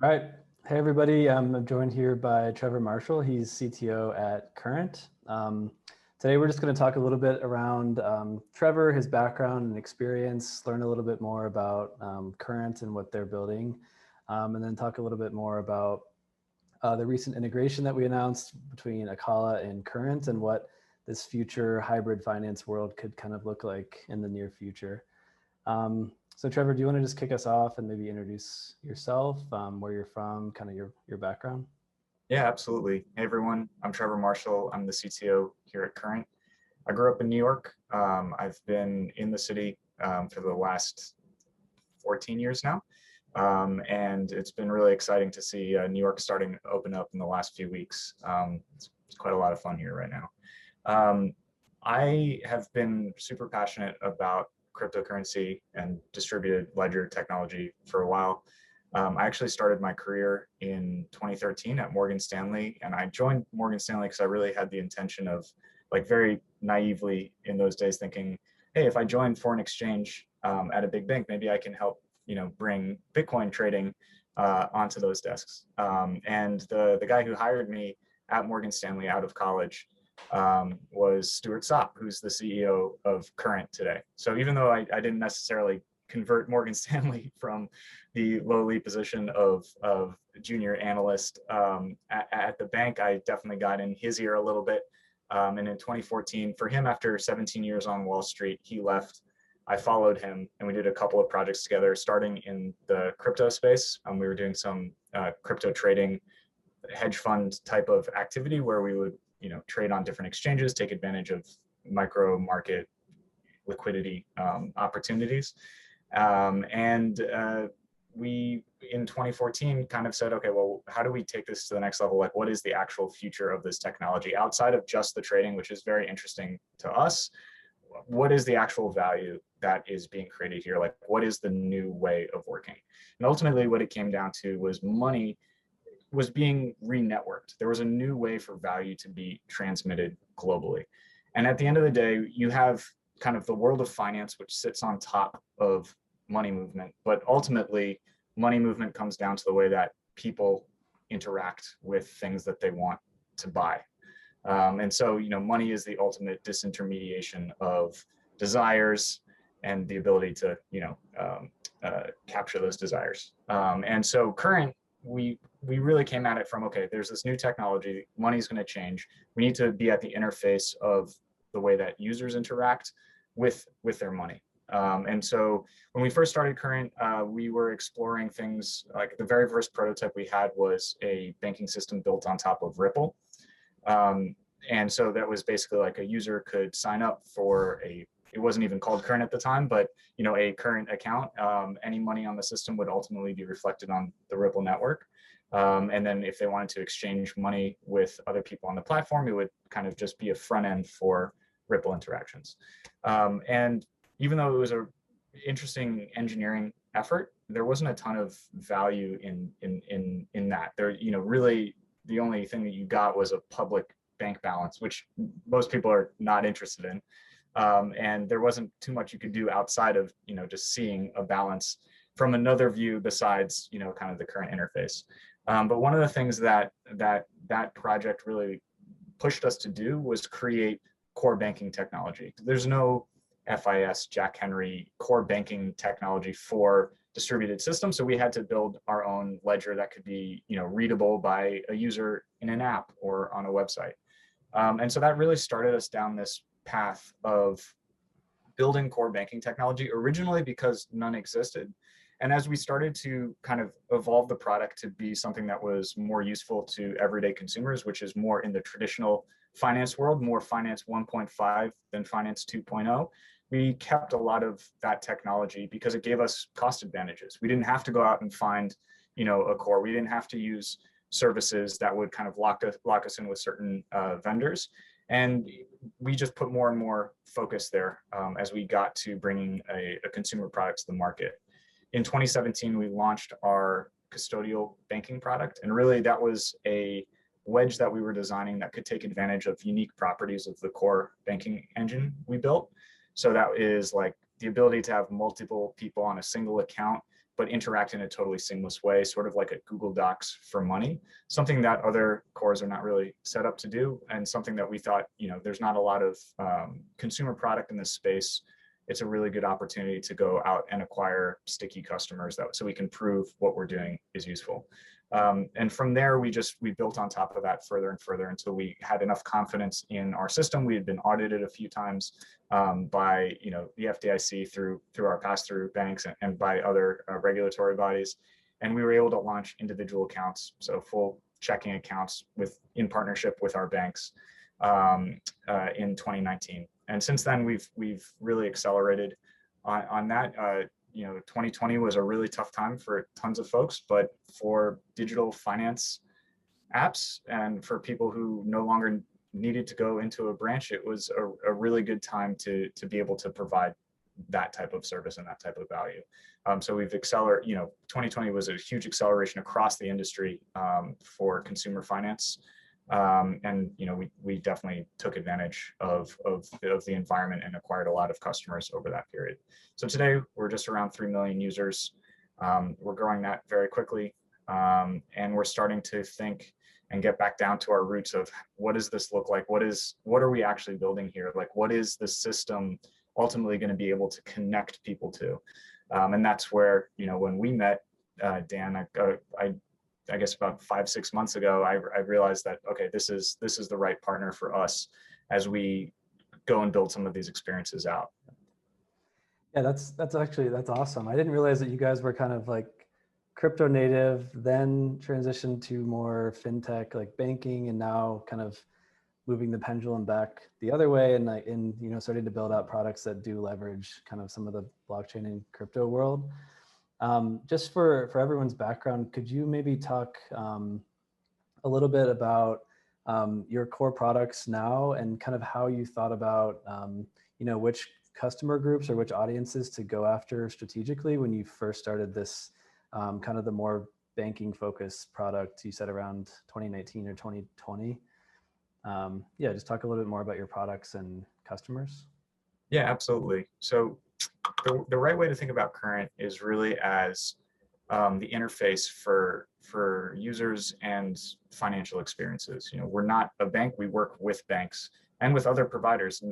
All right. Hey, everybody. I'm joined here by Trevor Marshall. He's CTO at Current. Today, we're just going to talk a little bit around Trevor, his background and experience, learn a little bit more about Current and what they're building, and then talk a little bit more about the recent integration that we announced between Acala and Current and what this future hybrid finance world could kind of look like in the near future. So Trevor, do you want to just kick us off and maybe introduce yourself, where you're from, kind of your background? Yeah, absolutely. Hey, everyone. I'm Trevor Marshall. I'm the CTO here at Current. I grew up in New York. I've been in the city for the last 14 years now. And it's been really exciting to see New York starting to open up in the last few weeks. It's quite a lot of fun here right now. I have been super passionate about cryptocurrency and distributed ledger technology for a while. I actually started my career in 2013 at Morgan Stanley, and I joined Morgan Stanley because I really had the intention of, like, very naively in those days thinking, hey, if I join foreign exchange at a big bank, maybe I can help, bring Bitcoin trading onto those desks. And the guy who hired me at Morgan Stanley out of college was Stuart Sopp, who's the CEO of Current today. So even though I didn't necessarily convert Morgan Stanley from the lowly position of junior analyst at the bank, I definitely got in his ear a little bit. And in 2014, for him, after 17 years on Wall Street, he left. I followed him, and we did a couple of projects together, starting in the crypto space. We were doing some crypto trading, hedge fund type of activity where we would trade on different exchanges, take advantage of micro market liquidity opportunities. We, in 2014, kind of said, okay, well, how do we take this to the next level? Like, what is the actual future of this technology outside of just the trading, which is very interesting to us? What is the actual value that is being created here? Like, what is the new way of working? And ultimately, what it came down to was money was being re-networked. There was a new way for value to be transmitted globally. And at the end of the day, you have kind of the world of finance, which sits on top of money movement. But ultimately, money movement comes down to the way that people interact with things that they want to buy. And so, money is the ultimate disintermediation of desires and the ability to, capture those desires. And so Current, we really came at it from, okay, there's this new technology, money's going to change. We need to be at the interface of the way that users interact with their money. And so when we first started Current, we were exploring things like the very first prototype we had was a banking system built on top of Ripple. And so that was basically like a user could sign up for it wasn't even called Current at the time, but a Current account. Any money on the system would ultimately be reflected on the Ripple network. And then if they wanted to exchange money with other people on the platform, it would kind of just be a front end for Ripple interactions. And even though it was an interesting engineering effort, there wasn't a ton of value in that. There, really the only thing that you got was a public bank balance, which most people are not interested in. And there wasn't too much you could do outside of, just seeing a balance from another view besides, kind of the Current interface. But one of the things that project really pushed us to do was create core banking technology. There's no FIS, Jack Henry core banking technology for distributed systems. So we had to build our own ledger that could be, readable by a user in an app or on a website. And so that really started us down this path of building core banking technology, originally because none existed. And as we started to kind of evolve the product to be something that was more useful to everyday consumers, which is more in the traditional finance world, more finance 1.5 than finance 2.0, we kept a lot of that technology because it gave us cost advantages. We didn't have to go out and find, a core. We didn't have to use services that would kind of lock us in with certain vendors. And we just put more and more focus there as we got to bringing a consumer product to the market. In 2017, we launched our custodial banking product. And really that was a wedge that we were designing that could take advantage of unique properties of the core banking engine we built. So that is like the ability to have multiple people on a single account, but interact in a totally seamless way, sort of like a Google Docs for money, something that other cores are not really set up to do, and something that we thought, there's not a lot of consumer product in this space. It's a really good opportunity to go out and acquire sticky customers so we can prove what we're doing is useful. And from there, we built on top of that further and further until we had enough confidence in our system. We had been audited a few times by the FDIC through our pass-through banks and by other regulatory bodies, and we were able to launch individual accounts, so full checking accounts in partnership with our banks in 2019. And since then, we've really accelerated on that. 2020 was a really tough time for tons of folks, but for digital finance apps and for people who no longer needed to go into a branch, it was a really good time to be able to provide that type of service and that type of value. So we've accelerated, 2020 was a huge acceleration across the industry for consumer finance. And we definitely took advantage of the environment and acquired a lot of customers over that period. So today we're just around 3 million users. We're growing that very quickly, and we're starting to think and get back down to our roots of what does this look like? What are we actually building here? Like, what is the system ultimately going to be able to connect people to? And that's where, when we met, Dan, I guess about 5-6 months ago, I realized that, okay, this is the right partner for us as we go and build some of these experiences out. Yeah, that's awesome. I didn't realize that you guys were kind of like crypto native, then transitioned to more fintech, like banking, and now kind of moving the pendulum back the other way, and starting to build out products that do leverage kind of some of the blockchain and crypto world. Just for everyone's background, could you maybe talk a little bit about your core products now and kind of how you thought about which customer groups or which audiences to go after strategically when you first started this kind of the more banking focused product you said around 2019 or 2020? Just talk a little bit more about your products and customers. Yeah, absolutely. So the right way to think about Current is really as the interface for users and financial experiences. We're not a bank. We work with banks and with other providers,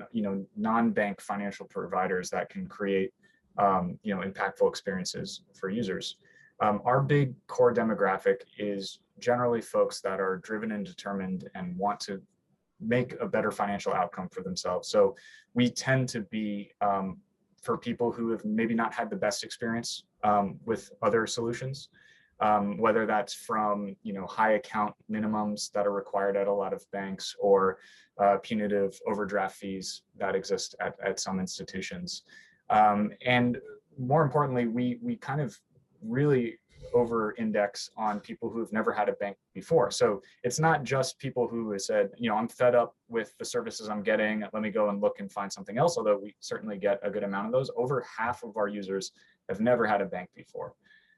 non-bank financial providers that can create, impactful experiences for users. Our big core demographic is generally folks that are driven and determined and want to make a better financial outcome for themselves. So we tend to be for people who have maybe not had the best experience with other solutions, whether that's from high account minimums that are required at a lot of banks or punitive overdraft fees that exist at some institutions. And more importantly, we kind of really over-index on people who've never had a bank before. So it's not just people who have said, I'm fed up with the services I'm getting, let me go and look and find something else, although we certainly get a good amount of those. Over half of our users have never had a bank before.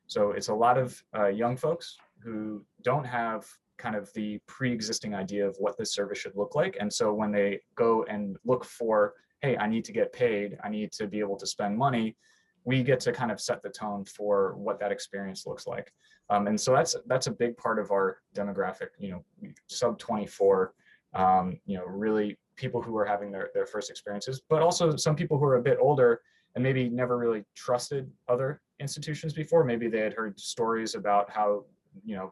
So it's a lot of young folks who don't have kind of the pre-existing idea of what this service should look like. And so when they go and look for, hey, I need to get paid, I need to be able to spend money, we get to kind of set the tone for what that experience looks like. And so that's a big part of our demographic, sub 24, really people who are having their first experiences, but also some people who are a bit older and maybe never really trusted other institutions before. Maybe they had heard stories about how,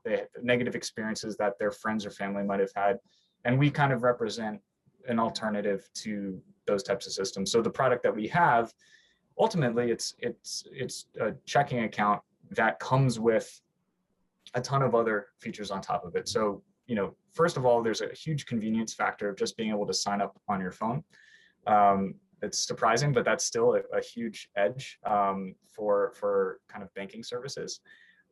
they had negative experiences that their friends or family might have had. And we kind of represent an alternative to those types of systems. So the product that we have, ultimately, it's a checking account that comes with a ton of other features on top of it. So, first of all, there's a huge convenience factor of just being able to sign up on your phone. It's surprising, but that's still a huge edge for kind of banking services.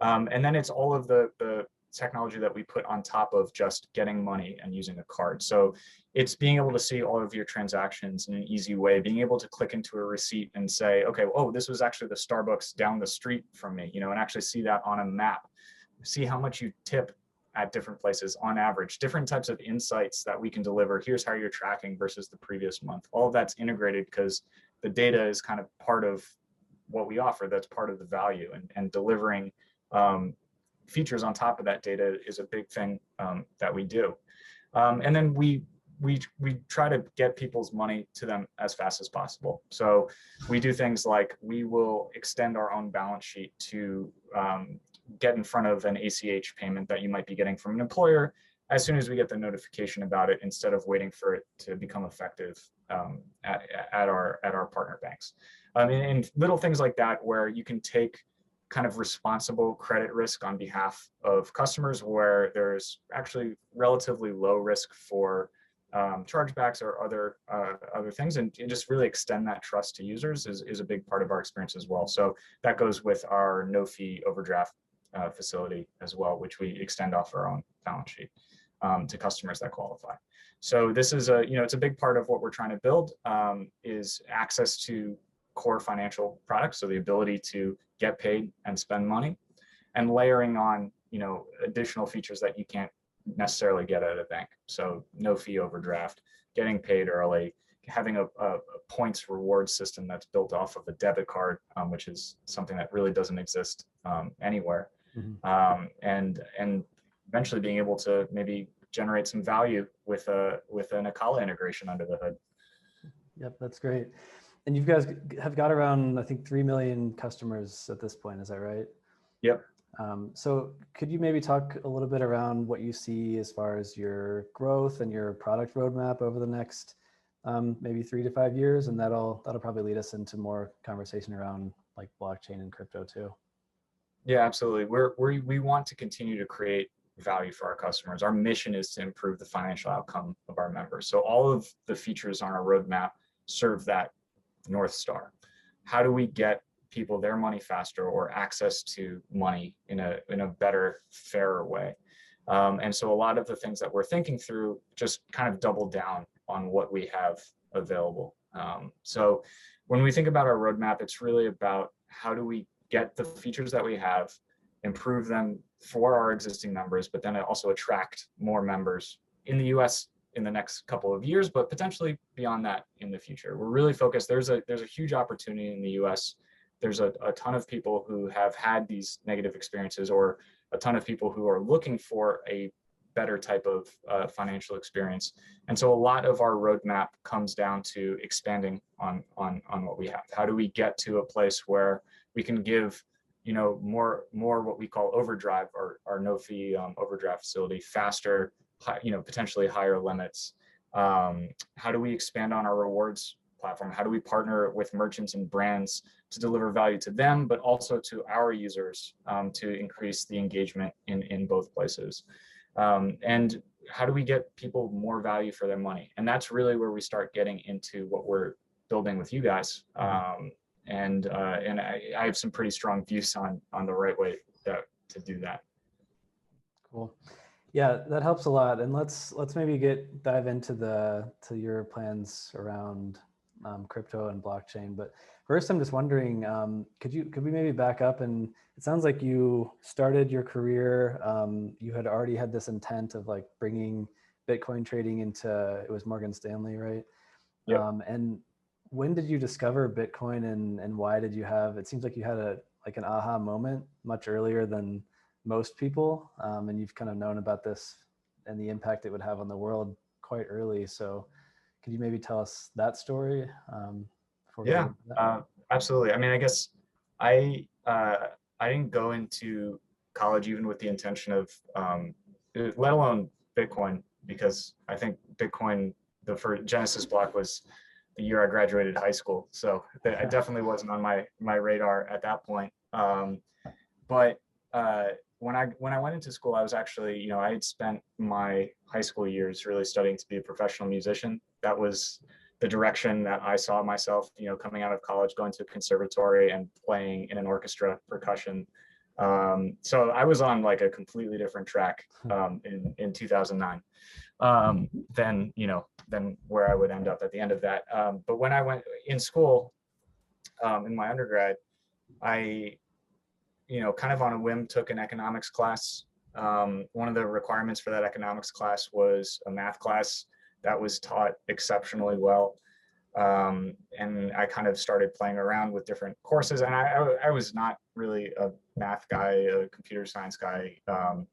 And then it's all of the technology that we put on top of just getting money and using a card. So it's being able to see all of your transactions in an easy way, being able to click into a receipt and say, okay, oh, this was actually the Starbucks down the street from me, and actually see that on a map, see how much you tip at different places on average, different types of insights that we can deliver. Here's how you're tracking versus the previous month. All of that's integrated because the data is kind of part of what we offer. That's part of the value, and delivering features on top of that data is a big thing that we do. And then we try to get people's money to them as fast as possible. So we do things like we will extend our own balance sheet to get in front of an ACH payment that you might be getting from an employer as soon as we get the notification about it, instead of waiting for it to become effective at our partner banks. And little things like that, where you can take kind of responsible credit risk on behalf of customers, where there's actually relatively low risk for chargebacks or other things, and just really extend that trust to users is a big part of our experience as well. So that goes with our no fee overdraft facility as well, which we extend off our own balance sheet to customers that qualify. So this is it's a big part of what we're trying to build, is access to core financial products. So the ability to get paid and spend money, and layering on, additional features that you can't necessarily get at a bank. So no fee overdraft, getting paid early, having a points reward system that's built off of a debit card, which is something that really doesn't exist anywhere. Mm-hmm. And eventually being able to maybe generate some value with an Acala integration under the hood. Yep, that's great. And you guys have got around, I think, 3 million customers at this point. Is that right? Yep. So could you maybe talk a little bit around what you see as far as your growth and your product roadmap over the next maybe 3 to 5 years? And that'll probably lead us into more conversation around like blockchain and crypto too. Yeah, absolutely. We want to continue to create value for our customers. Our mission is to improve the financial outcome of our members. So all of the features on our roadmap serve that North Star. How do we get people their money faster, or access to money in a better, fairer way? And so a lot of the things that we're thinking through just kind of double down on what we have available. So when we think about our roadmap, it's really about how do we get the features that we have, improve them for our existing members, but then also attract more members in the US in the next couple of years, but potentially beyond that in the future. We're really focused. There's a huge opportunity in the US. There's a ton of people who have had these negative experiences, or a ton of people who are looking for a better type of financial experience. And so a lot of our roadmap comes down to expanding on what we have. How do we get to a place where we can give more what we call overdrive, or our no fee overdraft facility, faster, potentially higher limits? How do we expand on our rewards platform? How do we partner with merchants and brands to deliver value to them, but also to our users, to increase the engagement in both places? And how do we get people more value for their money? And that's really where we start getting into what we're building with you guys. And I have some pretty strong views on the right way to do that. Cool. Yeah, that helps a lot. And let's maybe dive into your plans around crypto and blockchain. But first, I'm just wondering, could we maybe back up? And it sounds like you started your career, you had already had this intent of like bringing Bitcoin trading into, it was Morgan Stanley, right? Yep. And when did you discover Bitcoin, and why did you have, it seems like you had an aha moment much earlier than most people, and you've kind of known about this and the impact it would have on the world quite early. So could you maybe tell us that story? Yeah, absolutely. I mean, I guess I didn't go into college even with the intention of, let alone Bitcoin, because I think Bitcoin, the first Genesis block was the year I graduated high school. So it definitely wasn't on my radar at that point. But when I went into school, I was actually, I had spent my high school years really studying to be a professional musician. That was the direction that I saw myself, coming out of college, going to a conservatory and playing in an orchestra, percussion. So I was on like a completely different track in 2009 than where I would end up at the end of that. But when I went in school, in my undergrad, I kind of on a whim took an economics class. One of the requirements for that economics class was a math class that was taught exceptionally well. And I kind of started playing around with different courses. And I was not really a math guy, a computer science guy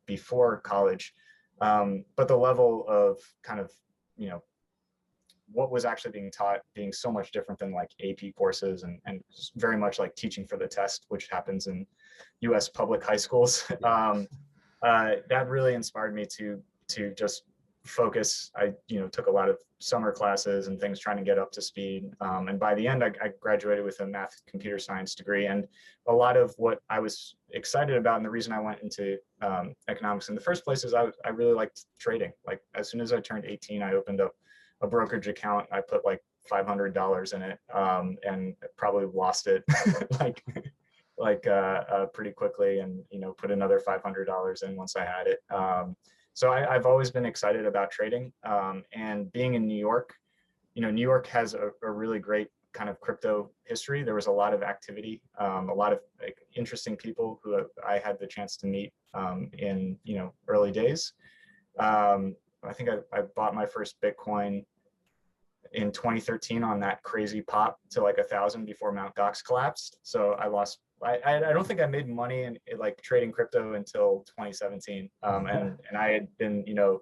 before college. But the level of kind of, you know, what was actually being taught being so much different than like AP courses and very much like teaching for the test, which happens in US public high schools. That really inspired me to just focus. I, you know, took a lot of summer classes and things trying to get up to speed. And by the end, I graduated with a math computer science degree. And a lot of what I was excited about, and the reason I went into economics in the first place, is I really liked trading. Like as soon as I turned 18, I opened up a brokerage account. I put like $500 in it, and probably lost it like pretty quickly, and you know, put another $500 in once I had it. So I've always been excited about trading, and being in New York. You know, New York has a really great kind of crypto history. There was a lot of activity, a lot of like interesting people who I had the chance to meet in, you know, early days. I think I bought my first Bitcoin in 2013 on that crazy pop to like 1,000 before Mt. Gox collapsed. So I lost. I don't think I made money in like trading crypto until 2017, and I had been, you know,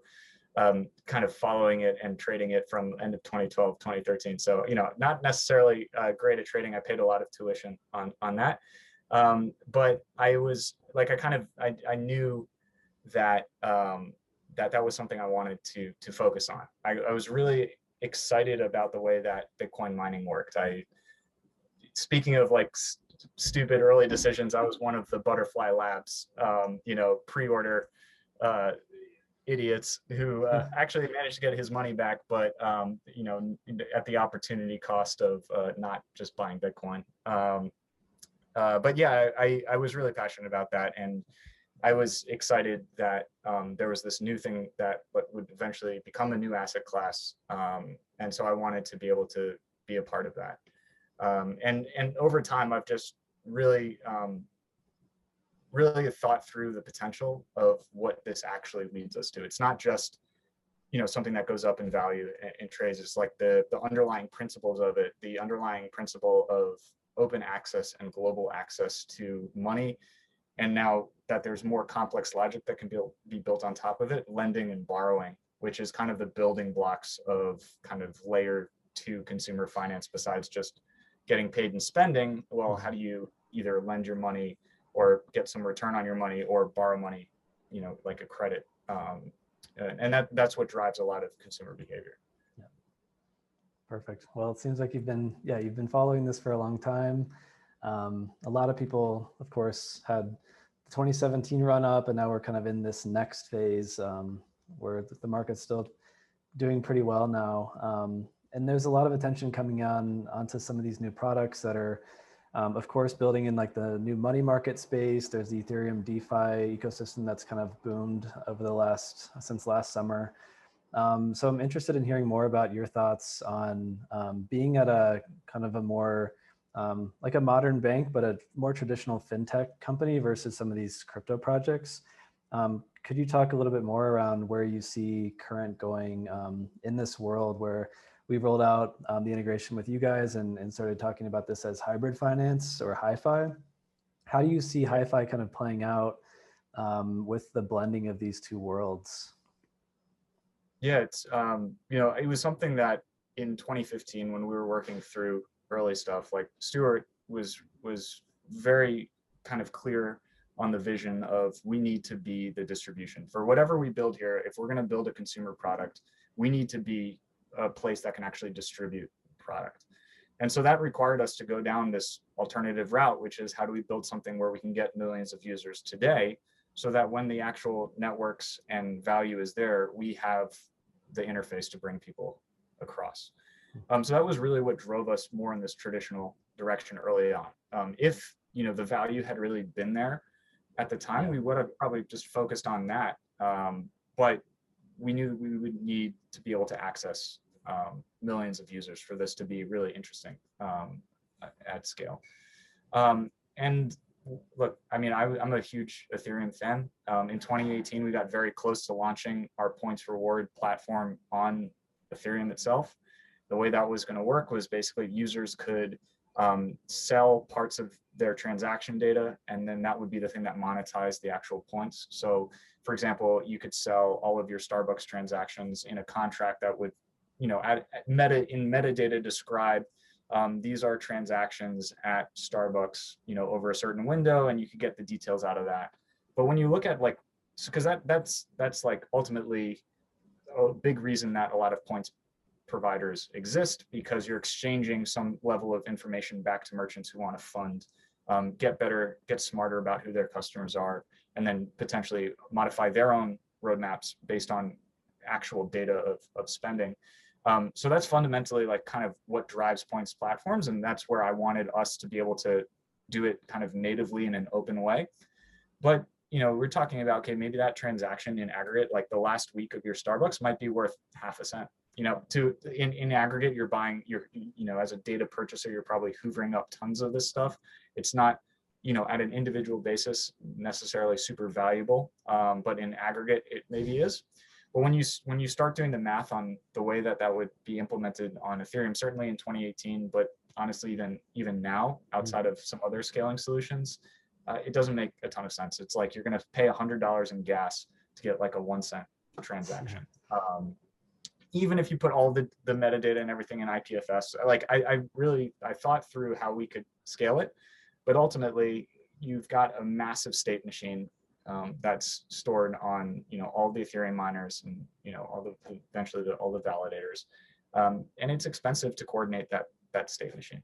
kind of following it and trading it from end of 2012, 2013. So, you know, not necessarily great at trading. I paid a lot of tuition on that, but I was like, I knew that that was something I wanted to focus on. I was really excited about the way that Bitcoin mining worked. Speaking of like stupid early decisions, I was one of the Butterfly Labs, you know, pre-order idiots who actually managed to get his money back, but you know, at the opportunity cost of not just buying Bitcoin. But yeah, I was really passionate about that, and I was excited that there was this new thing that would eventually become a new asset class, and so I wanted to be able to be a part of that. And over time, I've just really really thought through the potential of what this actually leads us to. It's not just, you know, something that goes up in value in trades. It's like the underlying principles of it, the underlying principle of open access and global access to money. And now that there's more complex logic that can be built on top of it, lending and borrowing, which is kind of the building blocks of kind of layer 2 consumer finance, besides just getting paid and spending. Well, how do you either lend your money or get some return on your money, or borrow money, you know, like a credit? And that's what drives a lot of consumer behavior. Yeah. Perfect. Well, it seems like you've been following this for a long time. A lot of people, of course, had the 2017 run up, and now we're kind of in this next phase where the market's still doing pretty well now. And there's a lot of attention coming onto some of these new products that are, of course, building in like the new money market space. There's the Ethereum DeFi ecosystem that's kind of boomed over since last summer. So I'm interested in hearing more about your thoughts on being at a kind of a more like a modern bank, but a more traditional fintech company versus some of these crypto projects. Could you talk a little bit more around where you see Current going in this world where we've rolled out the integration with you guys and started talking about this as hybrid finance or HyFi? How do you see HyFi kind of playing out with the blending of these two worlds? Yeah, it's you know, it was something that in 2015 when we were working through early stuff, like Stuart was very kind of clear on the vision of we need to be the distribution for whatever we build here. If we're going to build a consumer product, we need to be a place that can actually distribute product. And so that required us to go down this alternative route, which is how do we build something where we can get millions of users today, so that when the actual networks and value is there, we have the interface to bring people across. So that was really what drove us more in this traditional direction early on. If, you know, the value had really been there at the time, we would have probably just focused on that. But we knew we would need to be able to access millions of users for this to be really interesting at scale. And look, I mean, I'm a huge Ethereum fan. In 2018, we got very close to launching our points reward platform on Ethereum itself. the way that was going to work was basically users could sell parts of their transaction data, and then that would be the thing that monetized the actual points. So for example, you could sell all of your Starbucks transactions in a contract that would, in metadata describe these are transactions at Starbucks, over a certain window, and you could get the details out of that. But when you look at like, because that's like ultimately a big reason that a lot of points providers exist, because you're exchanging some level of information back to merchants who want to fund, get smarter about who their customers are, and then potentially modify their own roadmaps based on actual data of spending. So that's fundamentally like kind of what drives points platforms. And that's where I wanted us to be able to do it kind of natively in an open way. But we're talking about, okay, maybe that transaction in aggregate, like the last week of your Starbucks might be worth half a cent. In aggregate, you're buying, as a data purchaser, you're probably hoovering up tons of this stuff. It's not, at an individual basis necessarily super valuable, but in aggregate, it maybe is. But when you start doing the math on the way that would be implemented on Ethereum, certainly in 2018, but honestly, even now, outside of some other scaling solutions, it doesn't make a ton of sense. It's like you're going to pay $100 in gas to get like a 1 cent transaction. Even if you put all the metadata and everything in IPFS, like I thought through how we could scale it, but ultimately you've got a massive state machine that's stored on all the Ethereum miners and eventually all the validators, and it's expensive to coordinate that state machine.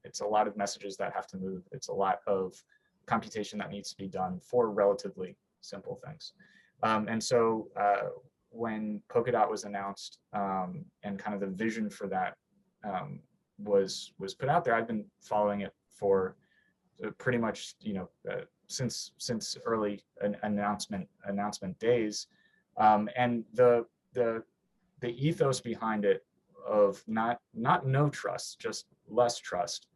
It's a lot of messages that have to move. It's a lot of computation that needs to be done for relatively simple things. And so when Polkadot was announced, and kind of the vision for that was put out there, I've been following it for pretty much since early announcement days, and the ethos behind it of not no trust, just less trust,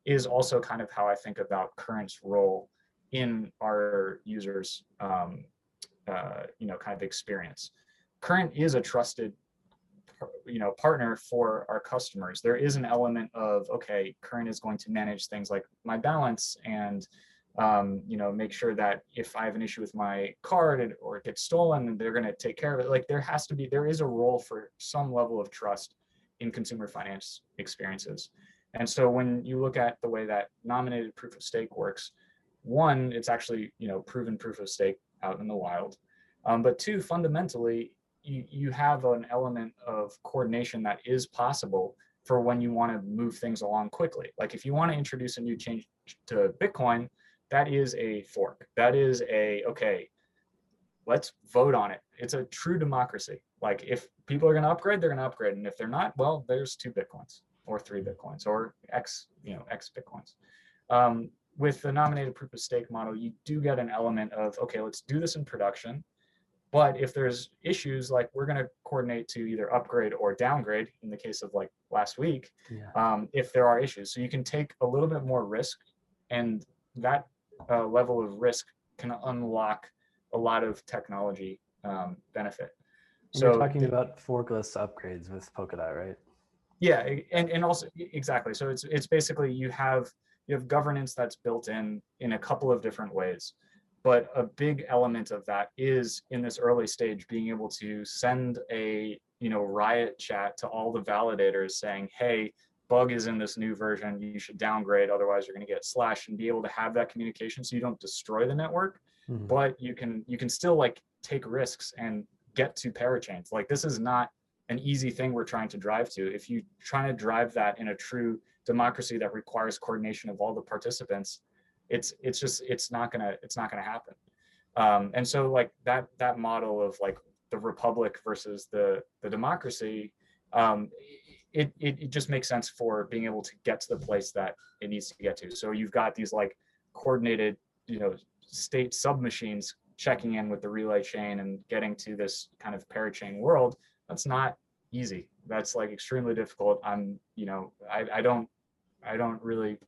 is also kind of how I think about Current's role in our users' kind of experience. Current is a trusted partner for our customers. There is an element of, okay, Current is going to manage things like my balance and make sure that if I have an issue with my card or it gets stolen, they're going to take care of it. Like there is a role for some level of trust in consumer finance experiences. And so when you look at the way that nominated proof of stake works, one, it's actually proven proof of stake out in the wild, but two, fundamentally, you have an element of coordination that is possible for when you want to move things along quickly. Like if you want to introduce a new change to Bitcoin, that is a fork. That is okay, let's vote on it. It's a true democracy. Like if people are going to upgrade, they're going to upgrade. And if they're not, well, there's 2 Bitcoins or 3 Bitcoins or X Bitcoins. With the nominated proof of stake model, you do get an element of, okay, let's do this in production. But if there's, like we're going to coordinate to either upgrade or downgrade in the case of like last week, if there are issues. So you can take a little bit more risk, and that level of risk can unlock a lot of technology benefit. And so you're talking about forkless upgrades with Polkadot, right? Yeah, and also exactly. So it's basically you have governance that's built in a couple of different ways. But a big element of that is in this early stage being able to send a riot chat to all the validators saying, hey, bug is in this new version, you should downgrade, otherwise you're going to get slashed, and be able to have that communication so you don't destroy the network, but you can still like take risks and get to parachains. Like this is not an easy thing we're trying to drive to. If you try to drive that in a true democracy that requires coordination of all the participants, it's not gonna happen. And so like that model of like the republic versus the democracy, it just makes sense for being able to get to the place that it needs to get to. So you've got these like coordinated state submachines checking in with the relay chain and getting to this kind of parachain world. That's not easy. That's like extremely difficult. I don't really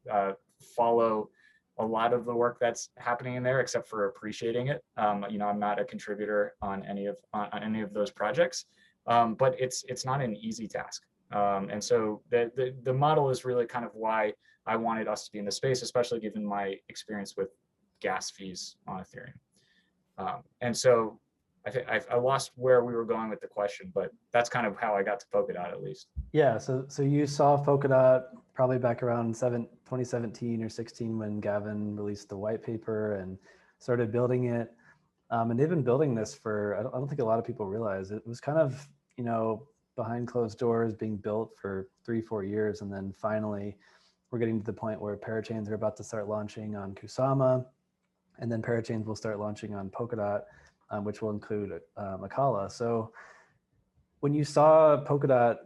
follow a lot of the work that's happening in there, except for appreciating it. I'm not a contributor on any of those projects, but it's not an easy task. And so the model is really kind of why I wanted us to be in the space, especially given my experience with gas fees on Ethereum. And so I think I lost where we were going with the question, but that's kind of how I got to Polkadot at least. Yeah, so you saw Polkadot probably back around 2017 or 16 when Gavin released the white paper and started building it. And they've been building this for, I don't think a lot of people realize, it was kind of, behind closed doors being built for 3-4 years. And then finally, we're getting to the point where parachains are about to start launching on Kusama. And then parachains will start launching on Polkadot, which will include Acala. So when you saw Polkadot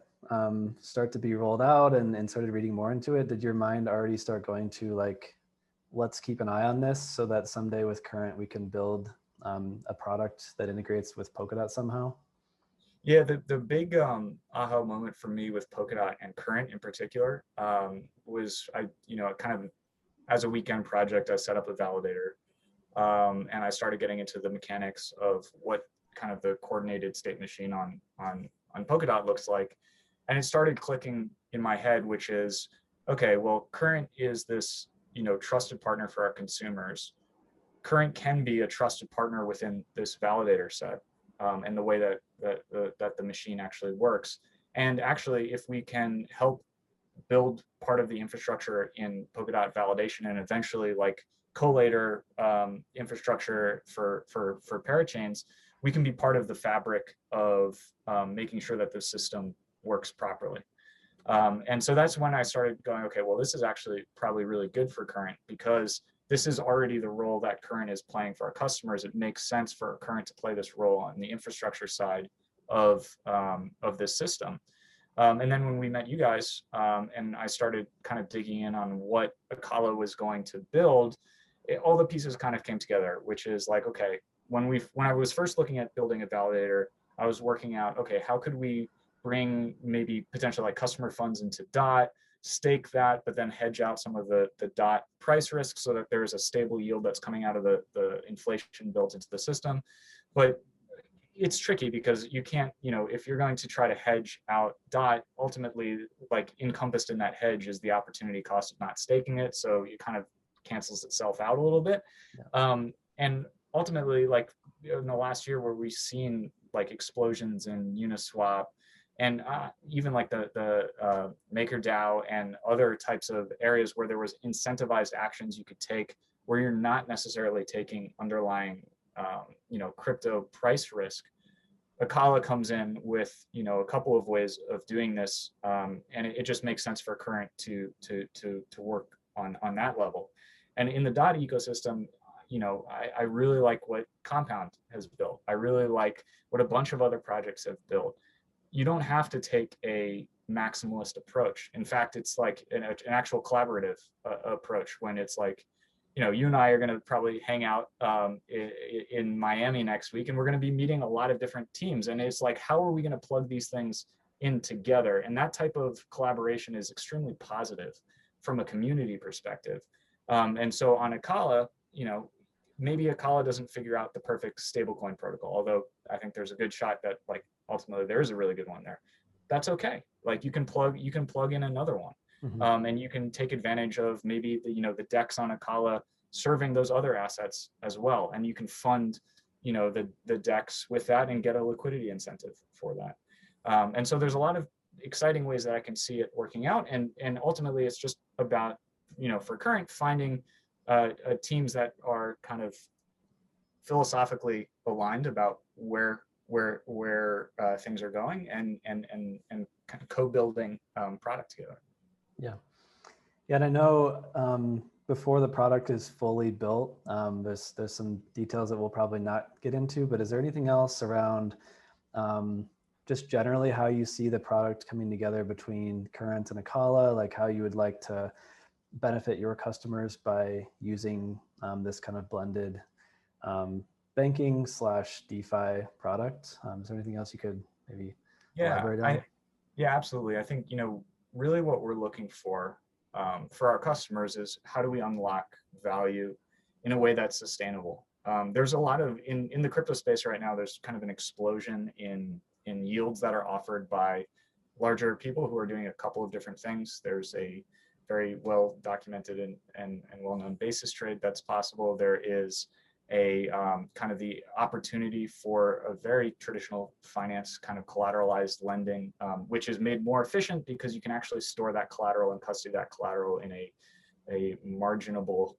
start to be rolled out and started reading more into it, did your mind already start going to like, let's keep an eye on this so that someday with Current we can build a product that integrates with Polkadot somehow? Yeah, the big aha moment for me with Polkadot and Current in particular was kind of as a weekend project, I set up a validator and I started getting into the mechanics of what kind of the coordinated state machine on Polkadot looks like. And it started clicking in my head, which is, okay, well, Current is this, trusted partner for our consumers. Current can be a trusted partner within this validator set and the way that the machine actually works. And actually, if we can help build part of the infrastructure in Polkadot validation and eventually like collator infrastructure for parachains, we can be part of the fabric of making sure that the system works properly. And so that's when I started going, okay, well, this is actually probably really good for Current because this is already the role that Current is playing for our customers. It makes sense for Current to play this role on the infrastructure side of this system. And then when we met you guys and I started kind of digging in on what Acala was going to build, all the pieces kind of came together, which is like, okay, when I was first looking at building a validator, I was working out, okay, how could we bring maybe potential like customer funds into DOT, stake that, but then hedge out some of the DOT price risk so that there's a stable yield that's coming out of the inflation built into the system. But it's tricky because you can't, if you're going to try to hedge out DOT, ultimately like encompassed in that hedge is the opportunity cost of not staking it. So it kind of cancels itself out a little bit. Yeah. And ultimately, like in the last year where we've seen like explosions in Uniswap and even like the MakerDAO and other types of areas where there was incentivized actions you could take where you're not necessarily taking underlying crypto price risk. Acala comes in with a couple of ways of doing this, and it just makes sense for Current to work on that level. And in the DOT ecosystem, I really like what Compound has built. I really like what a bunch of other projects have built. You don't have to take a maximalist approach. In fact, it's like an actual collaborative approach when it's like, you and I are going to probably hang out in Miami next week, and we're going to be meeting a lot of different teams. And it's like, how are we going to plug these things in together? And that type of collaboration is extremely positive from a community perspective. And so on Acala, maybe Acala doesn't figure out the perfect stablecoin protocol, although I think there's a good shot that like ultimately there is a really good one there. That's okay. Like you can plug in another one. Mm-hmm. And you can take advantage of maybe the DEX on Acala serving those other assets as well. And you can fund, the DEX with that and get a liquidity incentive for that. And so there's a lot of exciting ways that I can see it working out. And ultimately it's just about, for Current, finding teams that are kind of philosophically aligned about where things are going and kind of co-building product together. Yeah. And I know before the product is fully built, there's some details that we'll probably not get into, but is there anything else around just generally how you see the product coming together between Current and Acala, like how you would like to benefit your customers by using this kind of blended banking / DeFi product? Is there anything else you could maybe elaborate on? Yeah, absolutely. I think, really what we're looking for our customers is how do we unlock value in a way that's sustainable? There's a lot of, in the crypto space right now, there's kind of an explosion in yields that are offered by larger people who are doing a couple of different things. There's a very well documented and well-known basis trade that's possible. There is a kind of the opportunity for a very traditional finance kind of collateralized lending, which is made more efficient because you can actually store that collateral and custody that collateral in a marginable,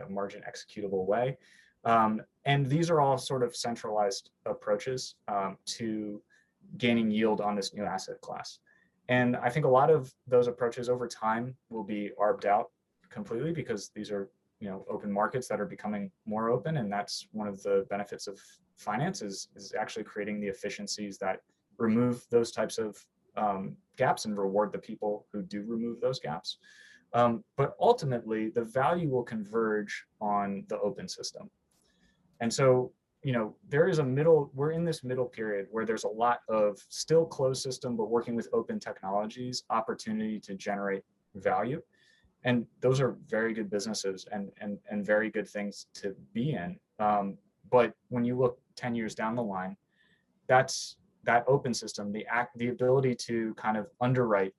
margin executable way. And these are all sort of centralized approaches to gaining yield on this new asset class. And I think a lot of those approaches over time will be arbed out completely because these are, open markets that are becoming more open. And that's one of the benefits of finance is actually creating the efficiencies that remove those types of gaps and reward the people who do remove those gaps. But ultimately, the value will converge on the open system. And so, there is we're in this middle period where there's a lot of still closed system, but working with open technologies, opportunity to generate value. And those are very good businesses and very good things to be in. But when you look 10 years down the line, that's that open system, the ability to kind of underwrite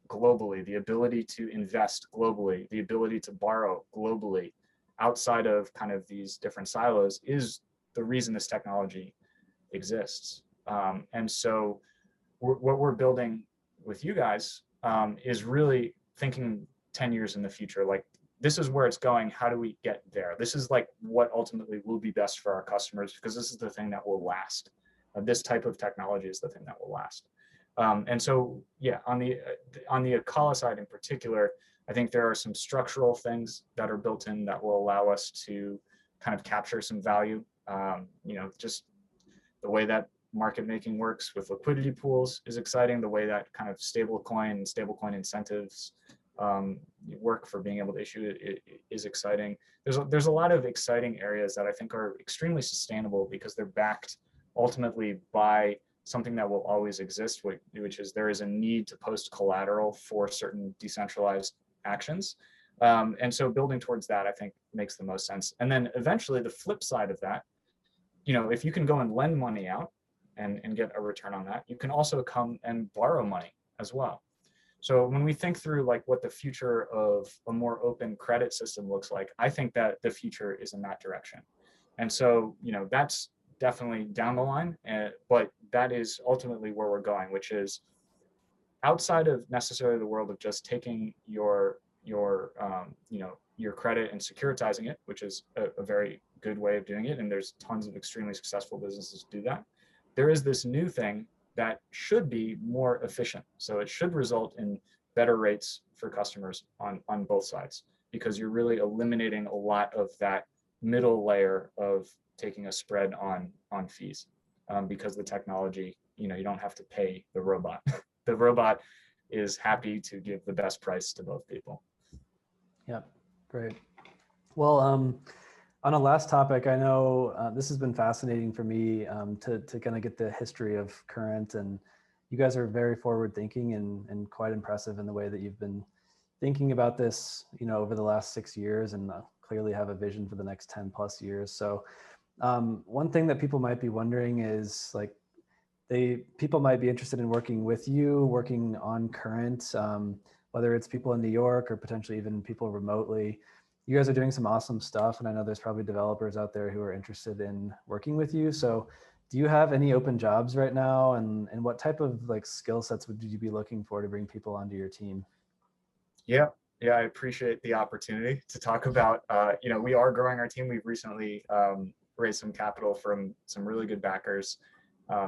globally, the ability to invest globally, the ability to borrow globally outside of kind of these different silos is the reason this technology exists. And so what we're building with you guys is really thinking 10 years in the future, like this is where it's going. How do we get there? This is like what ultimately will be best for our customers, because this is the thing that will last. This type of technology is the thing that will last. And so, yeah, on the Acala side in particular, I think there are some structural things that are built in that will allow us to kind of capture some value. Just the way that market making works with liquidity pools is exciting. The way that kind of stablecoin incentives work for being able to issue it is exciting. There's a lot of exciting areas that I think are extremely sustainable because they're backed ultimately by something that will always exist, which is there is a need to post collateral for certain decentralized actions. And so building towards that, I think, makes the most sense. And then eventually the flip side of that, if you can go and lend money out and get a return on that, you can also come and borrow money as well. So when we think through like what the future of a more open credit system looks like, I think that the future is in that direction. And so, that's definitely down the line, but that is ultimately where we're going, which is outside of necessarily the world of just taking your credit and securitizing it, which is a very good way of doing it. And there's tons of extremely successful businesses do that. There is this new thing that should be more efficient. So it should result in better rates for customers on both sides, because you're really eliminating a lot of that middle layer of taking a spread on fees, because the technology, you don't have to pay the robot. The robot is happy to give the best price to both people. Yeah, great. Well, on a last topic, I know this has been fascinating for me to kind of get the history of Current, and you guys are very forward thinking and quite impressive in the way that you've been thinking about this, over the last 6 years, and clearly have a vision for the next 10 plus years. So one thing that people might be wondering is like, people might be interested in working with you, working on Current, whether it's people in New York or potentially even people remotely. You guys are doing some awesome stuff, and I know there's probably developers out there who are interested in working with you. So do you have any open jobs right now, and what type of like skill sets would you be looking for to bring people onto your team? Yeah, I appreciate the opportunity to talk about, we are growing our team. We've recently raised some capital from some really good backers,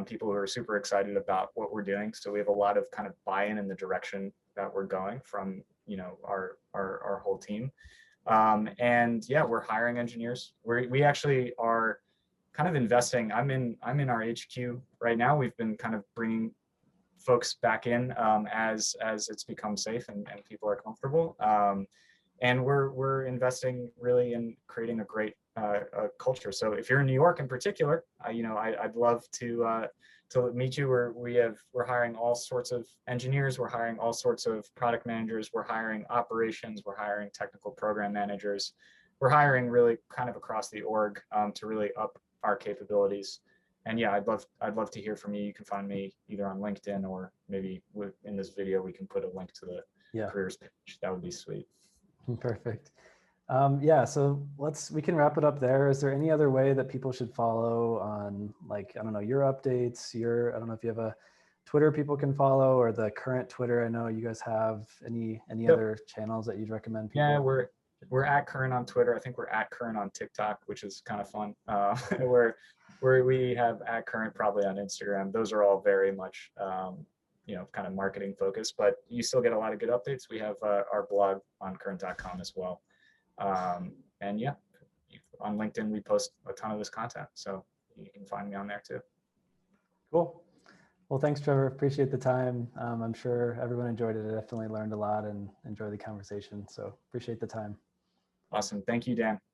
people who are super excited about what we're doing. So we have a lot of kind of buy-in in the direction that we're going from, our whole team. And yeah, we're hiring engineers. We actually are kind of investing. I'm in our HQ right now. We've been kind of bringing folks back in as it's become safe and people are comfortable. And we're investing really in creating a great culture. So if you're in New York in particular, I'd love to meet you. We're hiring all sorts of engineers. We're hiring all sorts of product managers. We're hiring operations. We're hiring technical program managers. We're hiring really kind of across the org to really up our capabilities. And yeah, I'd love to hear from you. You can find me either on LinkedIn, or maybe in this video we can put a link to the Yeah. careers page. That would be sweet. Perfect. Yeah, so we can wrap it up there. Is there any other way that people should follow on, like, I don't know, your updates, I don't know if you have a Twitter people can follow, or the Current Twitter? I know you guys have any Yep. other channels that you'd recommend people? Yeah, we're at Current on Twitter. I think we're at Current on TikTok, which is kind of fun. We have at Current probably on Instagram. Those are all very much kind of marketing focused, but you still get a lot of good updates. We have our blog on current.com as well. And yeah, on LinkedIn, we post a ton of this content. So you can find me on there too. Cool. Well, thanks, Trevor. Appreciate the time. I'm sure everyone enjoyed it. I definitely learned a lot and enjoyed the conversation. So appreciate the time. Awesome. Thank you, Dan.